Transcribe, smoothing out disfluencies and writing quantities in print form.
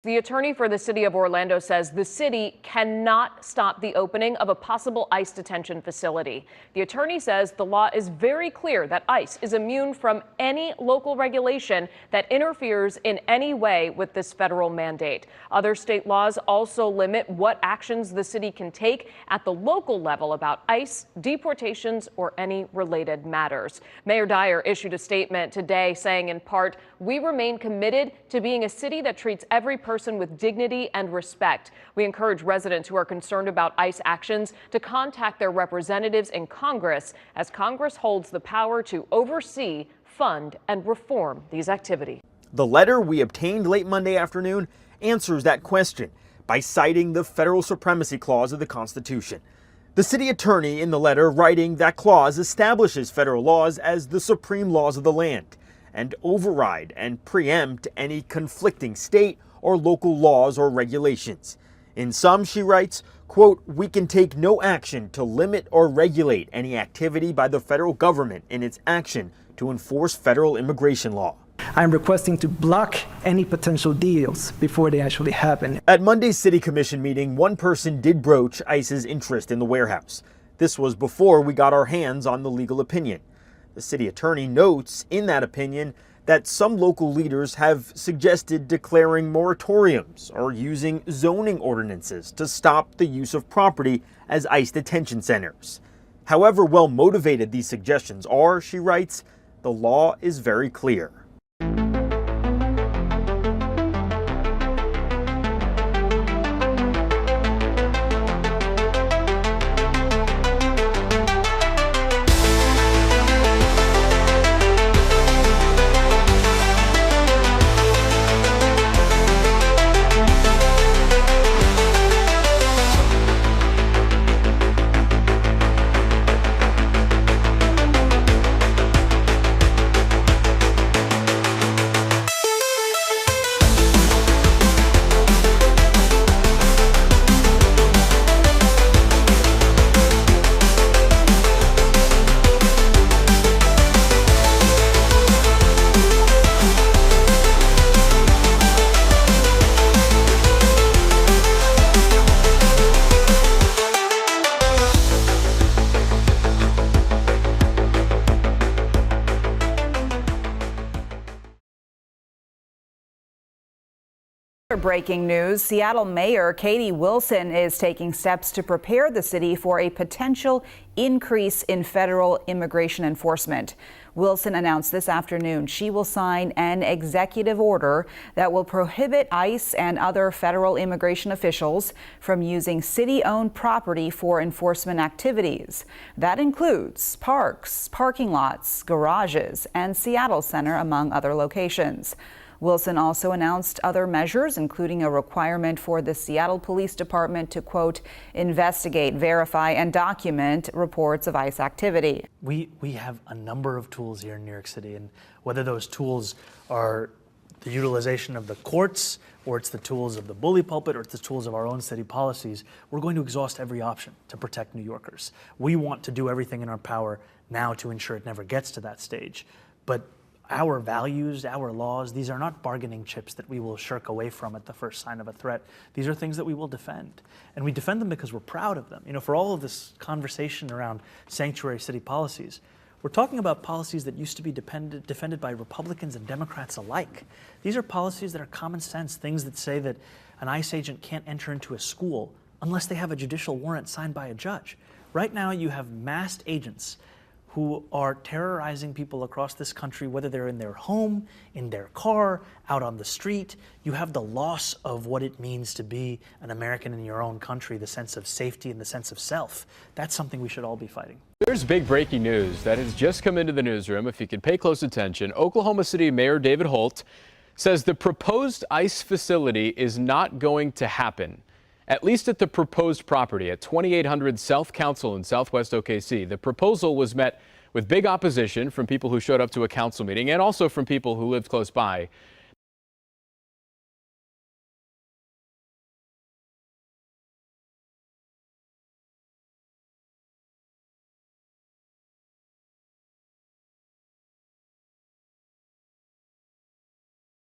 The attorney for the city of Orlando says the city cannot stop the opening of a possible ICE detention facility. The attorney says the law is very clear that ICE is immune from any local regulation that interferes in any way with this federal mandate. Other state laws also limit what actions the city can take at the local level about ICE, deportations, or any related matters. Mayor Dyer issued a statement today saying, in part, "We remain committed to being a city that treats every person with dignity and respect. We encourage residents who are concerned about ICE actions to contact their representatives in Congress, as Congress holds the power to oversee, fund, and reform these activities." The letter we obtained late Monday afternoon answers that question by citing the federal supremacy clause of the Constitution. The city attorney in the letter writing that clause establishes federal laws as the supreme laws of the land and override and preempt any conflicting state or local laws or regulations. In sum, she writes, quote, "We can take no action to limit or regulate any activity by the federal government in its action to enforce federal immigration law." I'm requesting to block any potential deals before they actually happen. At Monday's City Commission meeting, one person did broach ICE's interest in the warehouse. This was before we got our hands on the legal opinion. The city attorney notes in that opinion that some local leaders have suggested declaring moratoriums or using zoning ordinances to stop the use of property as ICE detention centers. However well motivated these suggestions are, she writes, the law is very clear. Breaking news, Seattle Mayor Katie Wilson is taking steps to prepare the city for a potential increase in federal immigration enforcement. Wilson announced this afternoon she will sign an executive order that will prohibit ICE and other federal immigration officials from using city-owned property for enforcement activities. That includes parks, parking lots, garages, and Seattle Center, among other locations. Wilson also announced other measures, including a requirement for the Seattle Police Department to, quote, investigate, verify, and document reports of ICE activity. We have a number of tools here in New York City, and whether those tools are the utilization of the courts, or it's the tools of the bully pulpit, or it's the tools of our own city policies, we're going to exhaust every option to protect New Yorkers. We want to do everything in our power now to ensure it never gets to that stage. But our values, our laws, these are not bargaining chips that we will shirk away from at the first sign of a threat. These are things that we will defend. And we defend them because we're proud of them. You know, for all of this conversation around sanctuary city policies, we're talking about policies that used to be defended by Republicans and Democrats alike. These are policies that are common sense, things that say that an ICE agent can't enter into a school unless they have a judicial warrant signed by a judge. Right now, you have masked agents who are terrorizing people across this country, whether they're in their home, in their car, out on the street. You have the loss of what it means to be an American in your own country, the sense of safety and the sense of self. That's something we should all be fighting. There's big breaking news that has just come into the newsroom. If you could pay close attention, Oklahoma City Mayor David Holt says the proposed ICE facility is not going to happen. At least at the proposed property at 2800 South Council in Southwest OKC. The proposal was met with big opposition from people who showed up to a council meeting and also from people who lived close by.